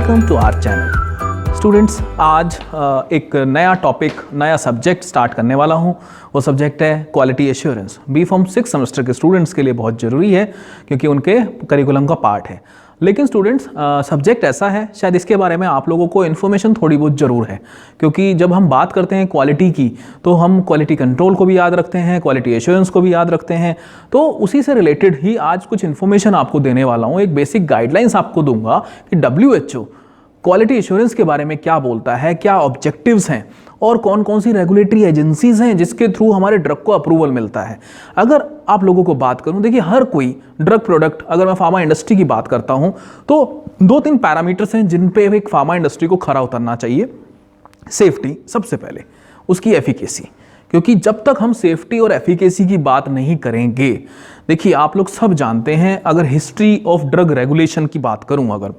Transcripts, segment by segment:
Welcome to our channel. Students, आज एक नया टॉपिक, नया सब्जेक्ट स्टार्ट करने वाला हूं। वो सब्जेक्ट है quality assurance. B Pharm 6 semester के स्टूडेंट्स के लिए बहुत ज़रूरी है क्योंकि उनके करिकुलम का पार्ट है। लेकिन स्टूडेंट्स, सब्जेक्ट ऐसा है, शायद इसके बारे में आप लोगों को इन्फॉर्मेशन थोड़ी बहुत ज़रूर है, क्योंकि जब हम बात करते हैं क्वालिटी की तो हम क्वालिटी कंट्रोल को भी याद रखते हैं, क्वालिटी एश्योरेंस को भी याद रखते हैं। तो उसी से रिलेटेड ही आज कुछ इन्फॉर्मेशन आपको देने वाला हूँ। एक बेसिक गाइडलाइंस आपको दूंगा कि WHO क्वालिटी एश्योरेंस के बारे में क्या बोलता है, क्या ऑब्जेक्टिव्स हैं और कौन कौन सी रेगुलेटरी एजेंसीज हैं जिसके थ्रू हमारे ड्रग को अप्रूवल मिलता है। अगर आप लोगों को बात करूं, देखिए हर कोई ड्रग प्रोडक्ट, अगर मैं फार्मा इंडस्ट्री की बात करता हूं तो 2-3 पैरामीटर्स हैं जिन पे एक फार्मा इंडस्ट्री को खरा उतरना चाहिए। सेफ्टी सबसे पहले, उसकी एफिकेसी, क्योंकि जब तक हम सेफ्टी और एफिकेसी की बात नहीं करेंगे, देखिए आप लोग सब जानते हैं, अगर हिस्ट्री ऑफ ड्रग रेगुलेशन की बात करूं अगर,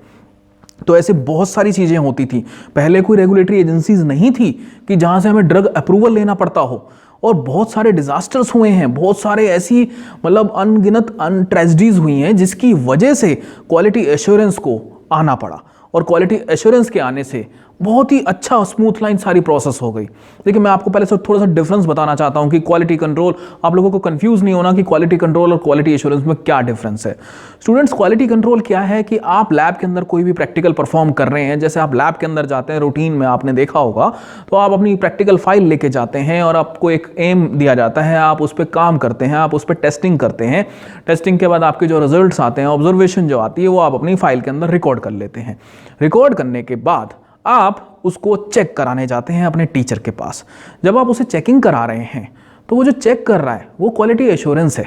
तो ऐसे बहुत सारी चीज़ें होती थी। पहले कोई रेगुलेटरी एजेंसीज नहीं थी कि जहाँ से हमें ड्रग अप्रूवल लेना पड़ता हो, और बहुत सारे डिजास्टर्स हुए हैं, बहुत सारे ऐसी अनगिनत ट्रेजेडीज हुई हैं जिसकी वजह से क्वालिटी एश्योरेंस को आना पड़ा। और क्वालिटी एश्योरेंस के आने से बहुत ही अच्छा स्मूथ लाइन सारी प्रोसेस हो गई। देखिए मैं आपको पहले से थोड़ा सा डिफरेंस बताना चाहता हूं कि क्वालिटी कंट्रोल, आप लोगों को कंफ्यूज नहीं होना कि क्वालिटी कंट्रोल और क्वालिटी एश्योरेंस में क्या डिफरेंस है। स्टूडेंट्स, क्वालिटी कंट्रोल क्या है कि आप लैब के अंदर कोई भी प्रैक्टिकल परफॉर्म कर रहे हैं, जैसे आप लैब के अंदर जाते हैं, रूटीन में आपने देखा होगा, तो आप अपनी प्रैक्टिकल फाइल लेके जाते हैं और आपको एक एम दिया जाता है, आप उस पर काम करते हैं, आप उस पर टेस्टिंग करते हैं। टेस्टिंग के बाद आपके जो रिजल्ट्स आते हैं, ऑब्जर्वेशन जो आती है, वो आप अपनी फाइल के अंदर रिकॉर्ड कर लेते हैं। रिकॉर्ड करने के बाद आप उसको चेक कराने जाते हैं अपने टीचर के पास। जब आप उसे चेकिंग करा रहे हैं तो वो जो चेक कर रहा है वो क्वालिटी एश्योरेंस है,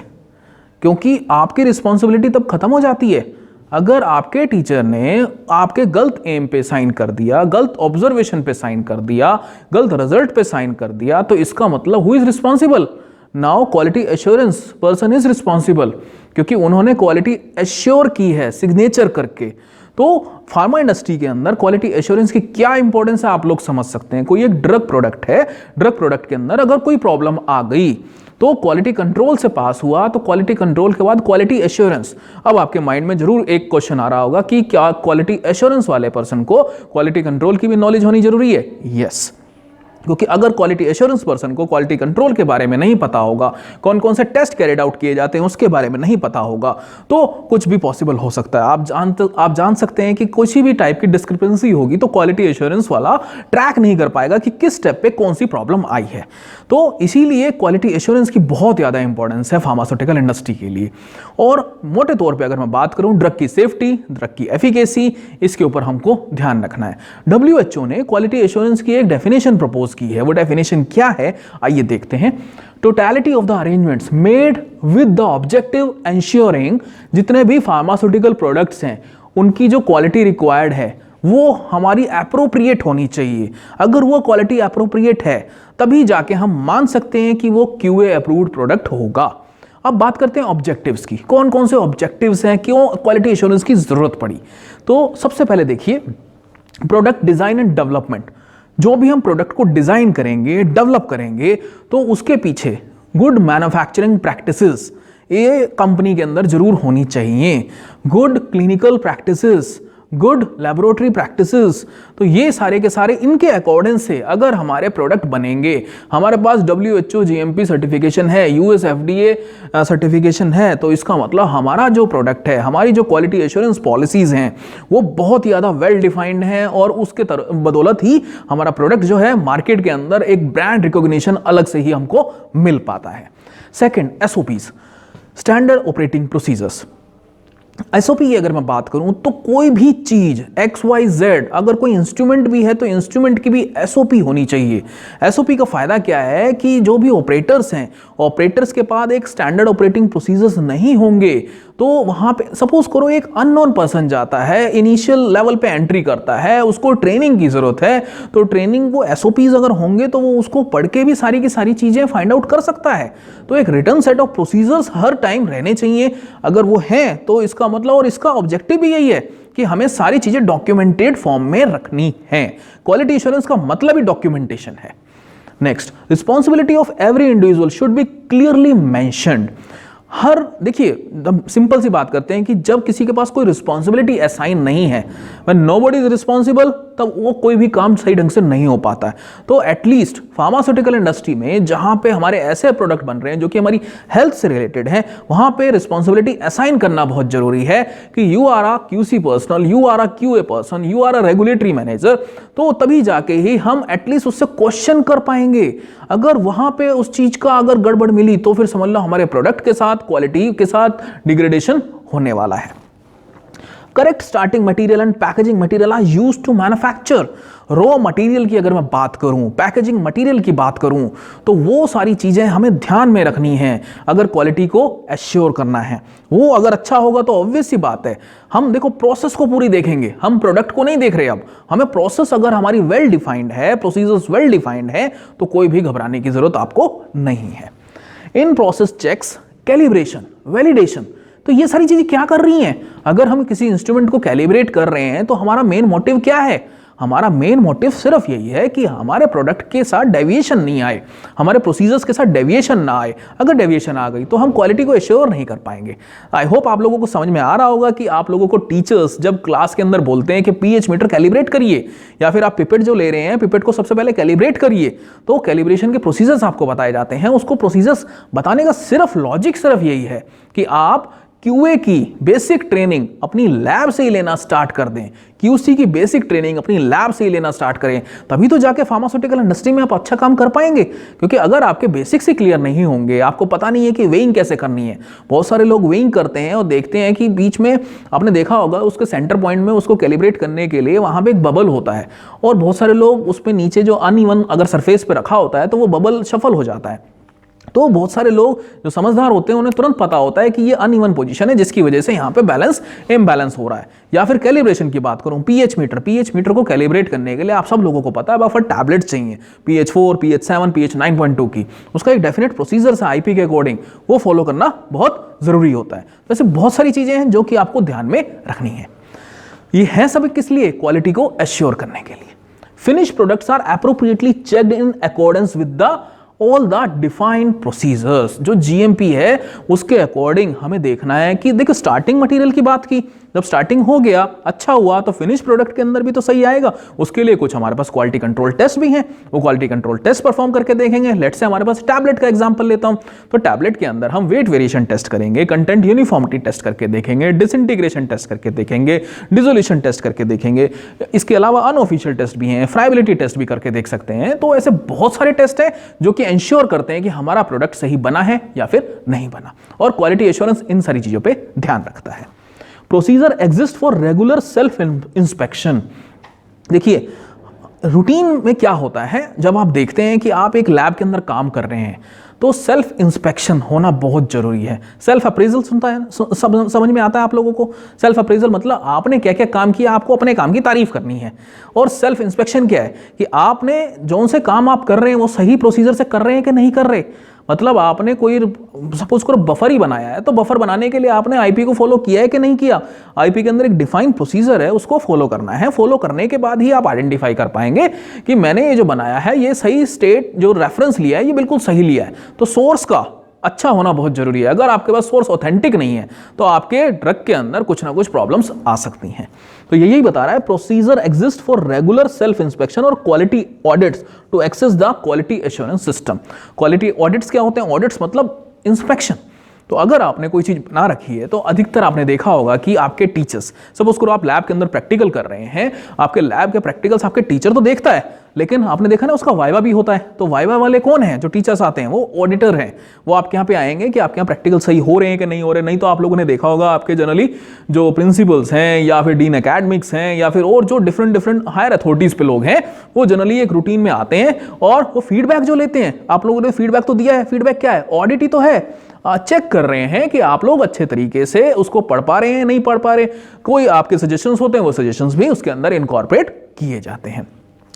क्योंकि आपकी रिस्पॉन्सिबिलिटी तब खत्म हो जाती है। अगर आपके टीचर ने आपके गलत एम पे साइन कर दिया, गलत ऑब्जर्वेशन पे साइन कर दिया, गलत रिजल्ट पे साइन कर दिया, तो इसका मतलब who is responsible? Now quality assurance person is responsible, क्योंकि उन्होंने क्वालिटी एश्योर की है सिग्नेचर करके। तो फार्मा इंडस्ट्री के अंदर क्वालिटी एश्योरेंस की क्या इंपॉर्टेंस है आप लोग समझ सकते हैं। कोई एक ड्रग प्रोडक्ट है, ड्रग प्रोडक्ट के अंदर अगर कोई प्रॉब्लम आ गई तो क्वालिटी कंट्रोल से पास हुआ, तो क्वालिटी कंट्रोल के बाद क्वालिटी एश्योरेंस। अब आपके माइंड में जरूर एक क्वेश्चन आ रहा होगा कि क्या क्वालिटी एश्योरेंस वाले पर्सन को क्वालिटी कंट्रोल की भी नॉलेज होनी जरूरी है? यस, क्योंकि अगर क्वालिटी एश्योरेंस पर्सन को क्वालिटी कंट्रोल के बारे में नहीं पता होगा, कौन कौन से टेस्ट कैरिड आउट किए जाते हैं उसके बारे में नहीं पता होगा, तो कुछ भी पॉसिबल हो सकता है। आप जान सकते हैं कि किसी भी टाइप की डिस्क्रिपेंसी होगी तो क्वालिटी एश्योरेंस वाला ट्रैक नहीं कर पाएगा कि किस स्टेप पे कौन सी प्रॉब्लम आई है। तो इसीलिए क्वालिटी एश्योरेंस की बहुत ज़्यादा इंपॉर्टेंस है फार्मास्यूटिकल इंडस्ट्री के लिए। और मोटे तौर पर अगर मैं बात करूँ, ड्रग की सेफ्टी, ड्रग की एफिकेसी, इसके ऊपर हमको ध्यान रखना है। WHO ने क्वालिटी एश्योरेंस की एक डेफिनेशन प्रपोज की है। वो डेफिनेशन क्या है, आइए देखते हैं। Totality of the arrangements made with the objective ensuring, जितने भी फार्मास्यूटिकल प्रोडक्ट्स हैं उनकी जो क्वालिटी रिक्वायर्ड है वो हमारी एप्रोप्रिएट होनी चाहिए। अगर वो क्वालिटी एप्रोप्रिएट है तभी जाके हम मान सकते हैं कि वो QA अप्रूव्ड प्रोडक्ट होगा। अब बात करते हैं ऑब्जेक्टिव्स की। कौन कौन से ऑब्जेक्टिव्स हैं, क्यों क्वालिटी एश्योरेंस की जरूरत पड़ी? तो सबसे पहले देखिए, प्रोडक्ट डिजाइन एंड डेवलपमेंट। जो भी हम प्रोडक्ट को डिजाइन करेंगे, डेवलप करेंगे, तो उसके पीछे गुड मैन्युफैक्चरिंग प्रैक्टिसेस ये कंपनी के अंदर जरूर होनी चाहिए। Good clinical practices, good laboratory practices, तो ये सारे के सारे इनके अकॉर्डेंस से अगर हमारे प्रोडक्ट बनेंगे, हमारे पास WHO GMP सर्टिफिकेशन है, US FDA सर्टिफिकेशन है, तो इसका मतलब हमारा जो प्रोडक्ट है, हमारी जो क्वालिटी एश्योरेंस पॉलिसीज हैं वो बहुत ही ज़्यादा वेल डिफाइंड हैं, और उसके बदौलत ही हमारा प्रोडक्ट जो है मार्केट के अंदर एक ब्रांड रिकॉग्निशन अलग से ही हमको मिल पाता है। Second, SOPs, standard operating procedures. SOP की अगर मैं बात करूं तो कोई भी चीज XYZ, अगर कोई इंस्ट्रूमेंट भी है तो इंस्ट्रूमेंट की भी SOP होनी चाहिए। SOP का फायदा क्या है कि जो भी ऑपरेटर्स हैं, ऑपरेटर्स के पास एक स्टैंडर्ड ऑपरेटिंग प्रोसीजर्स नहीं होंगे तो वहां पे सपोज करो एक अननोन पर्सन जाता है, इनिशियल लेवल पे एंट्री करता है, उसको ट्रेनिंग की जरूरत है, तो ट्रेनिंग को SOPs अगर होंगे तो वो उसको पढ़ के भी सारी की सारी चीजें फाइंड आउट कर सकता है। तो एक return set of procedures her time रहने चाहिए। अगर वो हैं तो इसका मतलब और इसका ऑब्जेक्टिव भी यही है कि हमें सारी चीजें डॉक्यूमेंटेड फॉर्म में रखनी है। क्वालिटी एश्योरेंस का मतलब ही डॉक्यूमेंटेशन है। Next, responsibility of every individual should be clearly mentioned. हर देखिए सिंपल सी बात करते हैं कि जब किसी के पास कोई रिस्पॉन्सिबिलिटी असाइन नहीं है, व्हेन नोबडी इज रिस्पॉन्सिबल, तब वो कोई भी काम सही ढंग से नहीं हो पाता है। तो एटलीस्ट फार्मास्यूटिकल इंडस्ट्री में जहां पे हमारे ऐसे प्रोडक्ट बन रहे हैं जो कि हमारी हेल्थ से रिलेटेड हैं, वहां पे रिस्पॉन्सिबिलिटी असाइन करना बहुत जरूरी है कि you are a QC personnel, you are a QA person, you are a regulatory manager. तो तभी जाके ही हम एटलीस्ट उससे क्वेश्चन कर पाएंगे। अगर वहां पे उस चीज का अगर गड़बड़ मिली तो फिर समझ लो हमारे प्रोडक्ट के साथ, क्वालिटी के साथ डिग्रेडेशन होने वाला है। Correct starting material and packaging material are used to manufacture. Raw material की अगर मैं बात करूं, पैकेजिंग मटेरियल की बात करूं, तो वो सारी चीजें हमें ध्यान में रखनी है अगर क्वालिटी को एश्योर करना है। वो अगर अच्छा होगा तो ऑब्वियस सी बात है, हम देखो प्रोसेस को पूरी देखेंगे, हम प्रोडक्ट को नहीं देख रहे। अब हमें प्रोसेस अगर हमारी वेल डिफाइंड है, प्रोसीजर्स वेल डिफाइंड है, तो कोई भी घबराने की जरूरत आपको नहीं है। In process checks, calibration, validation, तो ये सारी चीजें क्या कर रही हैं? अगर हम किसी इंस्ट्रूमेंट को कैलिब्रेट कर रहे हैं तो हमारा मेन मोटिव क्या है? हमारा मेन मोटिव सिर्फ यही है कि हमारे प्रोडक्ट के साथ डेविएशन नहीं आए, हमारे प्रोसीजर्स के साथ डेविएशन ना आए। अगर डेविएशन आ गई तो हम क्वालिटी को एश्योर नहीं कर पाएंगे। आई होप आप लोगों को समझ में आ रहा होगा कि आप लोगों को टीचर्स जब क्लास के अंदर बोलते हैं कि पीएच मीटर कैलिब्रेट करिए, या फिर आप पिपेट जो ले रहे हैं, पिपेट को सबसे पहले कैलिब्रेट करिए, तो कैलिब्रेशन के प्रोसीजर्स आपको बताए जाते हैं। उसको प्रोसीजर्स बताने का सिर्फ लॉजिक सिर्फ यही है कि आप क्यूए की बेसिक ट्रेनिंग अपनी लैब से ही लेना स्टार्ट कर दें, क्यूसी की बेसिक ट्रेनिंग अपनी लैब से ही लेना स्टार्ट करें, तभी तो जाके फार्मास्यूटिकल इंडस्ट्री में आप अच्छा काम कर पाएंगे। क्योंकि अगर आपके बेसिक्स ही क्लियर नहीं होंगे, आपको पता नहीं है कि वेइंग कैसे करनी है। बहुत सारे लोग वेइंग करते हैं और देखते हैं कि बीच में आपने देखा होगा उसके सेंटर पॉइंट में उसको कैलिब्रेट करने के लिए वहां पर एक बबल होता है, और बहुत सारे लोग उस पर नीचे जो अनइवन अगर सरफेस पर रखा होता है तो वो बबल शफल हो जाता है। तो बहुत सारे लोग जो समझदार होते हैं उन्हें तुरंत पता होता है कि ये अनइवन पोजीशन है, जिसकी वजह से यहाँ पे बैलेंस इम्बैलेंस हो रहा है। या फिर कैलिब्रेशन की बात करूँ, पीएच मीटर को कैलिब्रेट करने के लिए आप सब लोगों को पता है बफर टैबलेट चाहिए, pH 4, pH 7, pH 9.2 की। उसका एक डेफिनेट प्रोसीजर है आईपी के अकॉर्डिंग, वो फॉलो करना बहुत जरूरी होता है। वैसे बहुत सारी चीजें हैं जो कि आपको ध्यान में रखनी है। ये है सब किस लिए? क्वालिटी को एश्योर करने के लिए। Finish products are appropriately checked in accordance with the all the defined procedures. जो जीएमपी है उसके अकॉर्डिंग हमें देखना है कि देखो स्टार्टिंग मटेरियल की बात की, जब स्टार्टिंग हो गया अच्छा हुआ तो फिनिश प्रोडक्ट के अंदर भी तो सही आएगा। उसके लिए कुछ हमारे पास क्वालिटी कंट्रोल टेस्ट भी हैं, वो क्वालिटी कंट्रोल टेस्ट परफॉर्म करके देखेंगे। लेट्स से हमारे पास टैबलेट का एग्जांपल लेता हूं, तो टैबलेट के अंदर हम वेट वेरिएशन टेस्ट करेंगे, कंटेंट यूनिफॉर्मिटी टेस्ट करके देखेंगे, डिसइंटीग्रेशन टेस्ट करके देखेंगे, डिसोल्यूशन टेस्ट करके देखेंगे। इसके अलावा अनऑफिशियल टेस्ट भी हैं, फ्राइबिलिटी टेस्ट भी करके देख सकते हैं। तो ऐसे बहुत सारे टेस्ट हैं जो कि इंश्योर करते हैं कि हमारा प्रोडक्ट सही बना है या फिर नहीं बना, और क्वालिटी एश्योरेंस इन सारी चीजों पे ध्यान रखता है। Procedure exist for regular self inspection. देखिए रूटीन में क्या होता है, जब आप देखते हैं कि आप एक लैब के अंदर काम कर रहे हैं तो सेल्फ इंस्पेक्शन होना बहुत जरूरी है। सेल्फ अप्रेजल सुनता है, समझ में आता है आप लोगों को? सेल्फ अप्रेजल मतलब आपने क्या क्या काम किया, आपको अपने काम की तारीफ करनी है। और सेल्फ इंस्पेक्शन क्या है कि आपने जो से काम आप कर रहे हैं वो सही प्रोसीजर से कर रहे हैं कि नहीं कर रहे। मतलब आपने कोई सपोज करो बफर ही बनाया है, तो बफर बनाने के लिए आपने आईपी को फॉलो किया है कि नहीं किया। आईपी के अंदर एक डिफाइंड प्रोसीजर है, उसको फॉलो करना है। फॉलो करने के बाद ही आप आइडेंटिफाई कर पाएंगे कि मैंने ये जो बनाया है ये सही स्टेट जो रेफरेंस लिया है ये बिल्कुल सही लिया है। तो सोर्स का अच्छा होना बहुत जरूरी है। अगर आपके पास सोर्स ऑथेंटिक नहीं है तो आपके ड्रग के अंदर कुछ ना कुछ प्रॉब्लम्स आ सकती हैं। तो यही बता रहा है procedure exist for regular self inspection और quality audits to access the quality assurance system. Quality audits क्या होते हैं? ऑडिट्स मतलब इंस्पेक्शन। तो अगर आपने कोई चीज बना रखी है तो अधिकतर आपने देखा होगा कि आपके टीचर्स, सपोज करो आप लैब के अंदर प्रैक्टिकल कर रहे हैं, आपके लैब के प्रैक्टिकल्स आपके टीचर तो देखता है, लेकिन आपने देखा ना उसका वाइवा भी होता है। तो वाइवा वाले कौन है? जो टीचर्स आते हैं वो ऑडिटर हैं। वो आपके यहाँ पे आएंगे कि आपके यहाँ प्रैक्टिकल सही हो रहे हैं कि नहीं हो रहे। नहीं तो आप लोगों ने देखा होगा आपके जनरली जो प्रिंसिपल्स हैं या फिर डीन एकेडमिक्स हैं या फिर और जो डिफरेंट हायर अथॉरिटीज पे लोग हैं, वो जनरली एक रूटीन में आते हैं और वो फीडबैक जो लेते हैं। आप लोगों ने फीडबैक तो दिया है, फीडबैक क्या है? ऑडिट ही तो है। चेक कर रहे हैं कि आप लोग अच्छे तरीके से उसको पढ़ पा रहे हैं, नहीं पढ़ पा रहे। कोई आपके सजेशंस होते हैं, वो सजेशंस भी उसके अंदर इनकॉर्पोरेट किए जाते हैं।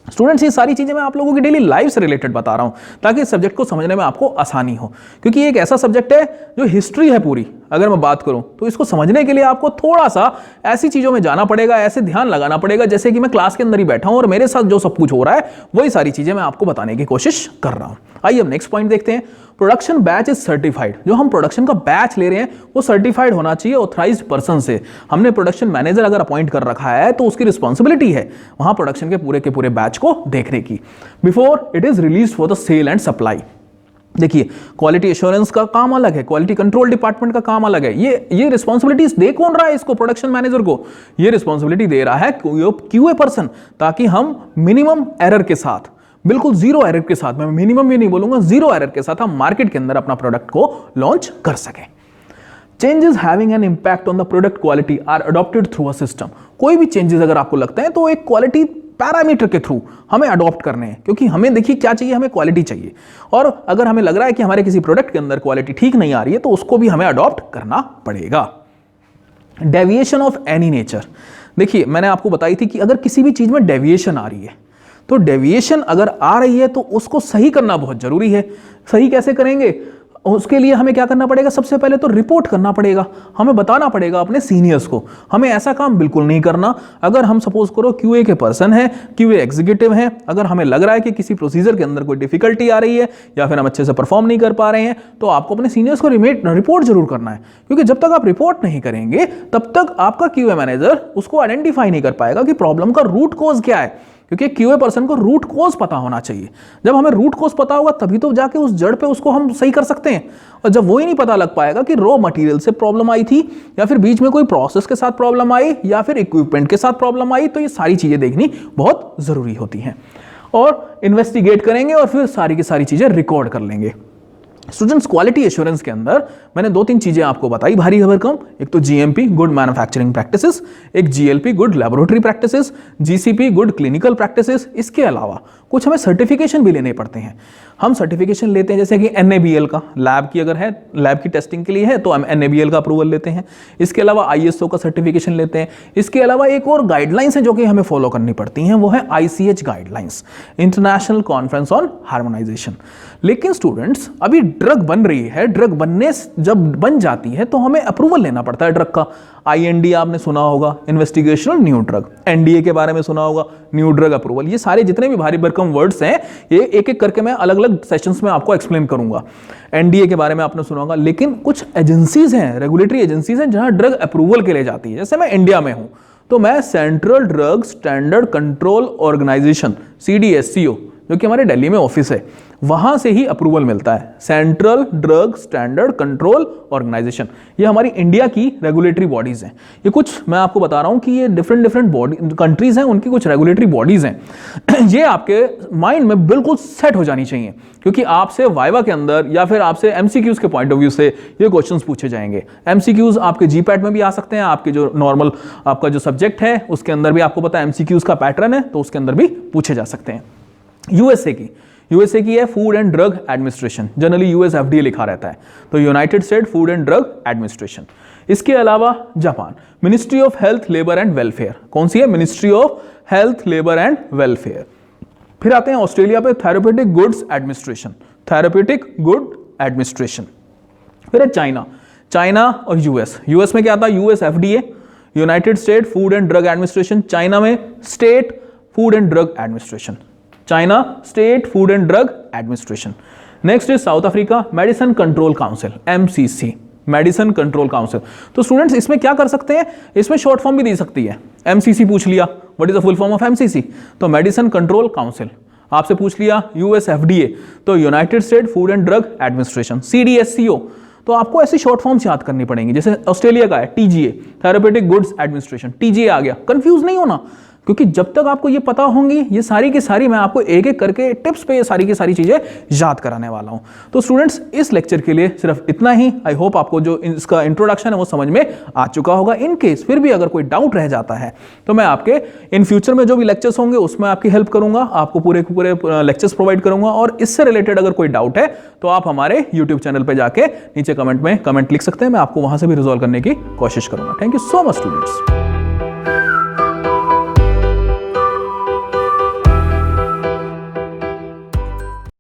स्टूडेंट्स ये सारी चीजें मैं आप लोगों की डेली लाइफ से रिलेटेड बता रहा हूं ताकि इस सब्जेक्ट को समझने में आपको आसानी हो, क्योंकि ये एक ऐसा सब्जेक्ट है जो हिस्ट्री है पूरी। अगर मैं बात करूं तो इसको समझने के लिए आपको थोड़ा सा ऐसी चीजों में जाना पड़ेगा, ऐसे ध्यान लगाना पड़ेगा जैसे कि मैं क्लास के अंदर ही बैठा हूं और मेरे साथ जो सब कुछ हो रहा है वही सारी चीजें मैं आपको बताने की कोशिश कर रहा हूं। आइए अब नेक्स्ट पॉइंट देखते हैं। Production batch is certified. जो हम प्रोडक्शन का बैच ले रहे हैं वो सर्टिफाइड होना चाहिए ऑथराइज्ड पर्सन से। हमने प्रोडक्शन मैनेजर अगर अपॉइंट कर रखा है तो उसकी रिस्पॉन्सिबिलिटी है वहां प्रोडक्शन के पूरे बैच को देखने की before it is release for the sale and supply. देखिए क्वालिटी एश्योरेंस का काम अलग है, क्वालिटी कंट्रोल डिपार्टमेंट का काम अलग है। ये रिस्पॉन्सिबिलिटीज दे कौन रहा है इसको? प्रोडक्शन मैनेजर को। ये रिस्पॉन्सिबिलिटी दे रहा है क्यूए पर्सन, ताकि हम मिनिमम एरर के साथ, बिल्कुल जीरो एरर के साथ, मैं मिनिमम भी नहीं बोलूंगा, जीरो एरर के साथ हम मार्केट के अंदर अपना प्रोडक्ट को लॉन्च कर सकें। Changes having an impact on the product quality are adopted through a system. कोई भी चेंजेस अगर आपको लगता है तो एक क्वालिटी पैरामीटर के थ्रू हमें अडॉप्ट करने हैं, क्योंकि हमें देखिए क्या चाहिए, हमें क्वालिटी चाहिए। और अगर हमें लग रहा है कि हमारे किसी प्रोडक्ट के अंदर क्वालिटी ठीक नहीं आ रही है तो उसको भी हमें अडॉप्ट करना पड़ेगा। Deviation of any nature. देखिए मैंने आपको बताई थी कि अगर किसी भी चीज में डेविएशन आ रही है तो डेविएशन अगर आ रही है तो उसको सही करना बहुत जरूरी है। सही कैसे करेंगे? उसके लिए हमें क्या करना पड़ेगा? सबसे पहले तो रिपोर्ट करना पड़ेगा, हमें बताना पड़ेगा अपने सीनियर्स को। हमें ऐसा काम बिल्कुल नहीं करना। अगर हम सपोज करो क्यूए के पर्सन है, क्यूए एग्जीक्यूटिव है, अगर हमें लग रहा है कि किसी प्रोसीजर के अंदर कोई डिफिकल्टी आ रही है या फिर हम अच्छे से परफॉर्म नहीं कर पा रहे हैं, तो आपको अपने सीनियर्स को रिपोर्ट जरूर करना है। क्योंकि जब तक आप रिपोर्ट नहीं करेंगे तब तक आपका क्यूए मैनेजर उसको आइडेंटिफाई नहीं कर पाएगा कि प्रॉब्लम का रूट कॉज क्या है। क्योंकि क्यूए पर्सन को रूट कॉज पता होना चाहिए। जब हमें रूट कॉज पता होगा तभी तो जाके उस जड़ पे उसको हम सही कर सकते हैं। और जब वो ही नहीं पता लग पाएगा कि रॉ मटेरियल से प्रॉब्लम आई थी या फिर बीच में कोई प्रोसेस के साथ प्रॉब्लम आई या फिर इक्विपमेंट के साथ प्रॉब्लम आई, तो ये सारी चीजें देखनी बहुत जरूरी होती हैं। और इन्वेस्टिगेट करेंगे और फिर सारी की सारी चीजें रिकॉर्ड कर लेंगे। स्टूडेंट्स क्वालिटी एश्योरेंस के अंदर मैंने 2-3 चीजें आपको बताई भारी खबर कम। एक तो जीएमपी गुड मैन्युफैक्चरिंग प्रैक्टिसेस, एक GLP good laboratory practices, GCP good clinical practices. इसके अलावा कुछ हमें सर्टिफिकेशन भी लेने पड़ते हैं। हम सर्टिफिकेशन लेते हैं जैसे कि NABL का, लैब की अगर है, लैब की टेस्टिंग के लिए है तो हम NABL का अप्रूवल लेते हैं। इसके अलावा ISO का सर्टिफिकेशन लेते हैं। इसके अलावा एक और गाइडलाइंस है जो कि हमें फॉलो करनी पड़ती हैं, वो है ICH guidelines, international conference on harmonisation. लेकिन स्टूडेंट्स अभी ड्रग बन रही है, ड्रग बनने जब बन जाती है तो हमें अप्रूवल लेना पड़ता है ड्रग का। IND आपने सुना होगा, इन्वेस्टिगेशनल न्यू ड्रग। NDA के बारे में सुना होगा, न्यू ड्रग अप्रूवल। ये सारे जितने भी भारी भरकम वर्ड्स हैं ये एक एक करके मैं अलग अलग सेशंस में आपको एक्सप्लेन करूंगा। NDA के बारे में आपने सुना होगा, लेकिन कुछ एजेंसीज हैं, रेगुलेटरी एजेंसीज हैं जहां ड्रग अप्रूवल के लिए जाती है। जैसे मैं इंडिया में हूं तो मैं central drug standard control organization CDSCO, जो कि हमारे दिल्ली में ऑफिस है, वहां से ही अप्रूवल मिलता है। Central drug standard control organization, ये हमारी इंडिया की रेगुलेटरी बॉडीज हैं। ये कुछ मैं आपको बता रहा हूं कि ये डिफरेंट बॉडी कंट्रीज हैं, उनकी कुछ रेगुलेटरी बॉडीज हैं। ये आपके माइंड में बिल्कुल सेट हो जानी चाहिए, क्योंकि आपसे वाइवा के अंदर या फिर आपसे MCQs के पॉइंट ऑफ व्यू से ये क्वेश्चंस पूछे जाएंगे। MCQs आपके GPAT में भी आ सकते हैं, आपके जो नॉर्मल आपका जो सब्जेक्ट है उसके अंदर भी आपको पता है MCQs का पैटर्न है, तो उसके अंदर भी पूछे जा सकते हैं। यूएसए की है food and drug administration, generally US FDA लिखा रहता है, तो United state food and drug administration. इसके अलावा Japan, ministry of health labour and welfare. कौन सी है? Ministry of health labour and welfare. फिर आते हैं ऑस्ट्रेलिया पे, therapeutic goods administration, therapeutic good administration. फिर है चाइना और यूएस में क्या आता है? US FDA, united state food and drug administration. China में state food and drug administration, China state food and drug administration. Next is south Africa, medicine control council, MCC, medicine control council. तो students इसमें क्या कर सकते हैं? इसमें short form भी दे सकती है। MCC पूछ लिया, what is the full form of MCC? तो मेडिसिन कंट्रोल काउंसिल। आपसे पूछ लिया US FDA, तो United state food and drug administration. CDSCO, तो आपको ऐसी शॉर्ट फॉर्म्स याद करनी पड़ेंगी। जैसे ऑस्ट्रेलिया का है TGA, therapeutic goods administration, TGA आ गया। कंफ्यूज नहीं होना, क्योंकि जब तक आपको ये पता होंगी, ये सारी की सारी मैं आपको एक एक करके टिप्स पे ये सारी की सारी चीजें याद कराने वाला हूं। तो स्टूडेंट्स इस लेक्चर के लिए सिर्फ इतना ही। आई होप आपको जो इसका इंट्रोडक्शन है वो समझ में आ चुका होगा। इन केस फिर भी अगर कोई डाउट रह जाता है तो मैं आपके इन फ्यूचर में जो भी लेक्चर्स होंगे उसमें आपकी हेल्प करूंगा, आपको पूरे लेक्चर्स प्रोवाइड करूंगा। और इससे रिलेटेड अगर कोई डाउट है तो आप हमारे यूट्यूब चैनल पर जाके नीचे कमेंट में कमेंट लिख सकते हैं, मैं आपको वहां से भी रिजॉल्व करने की कोशिश करूंगा। Thank you so much students.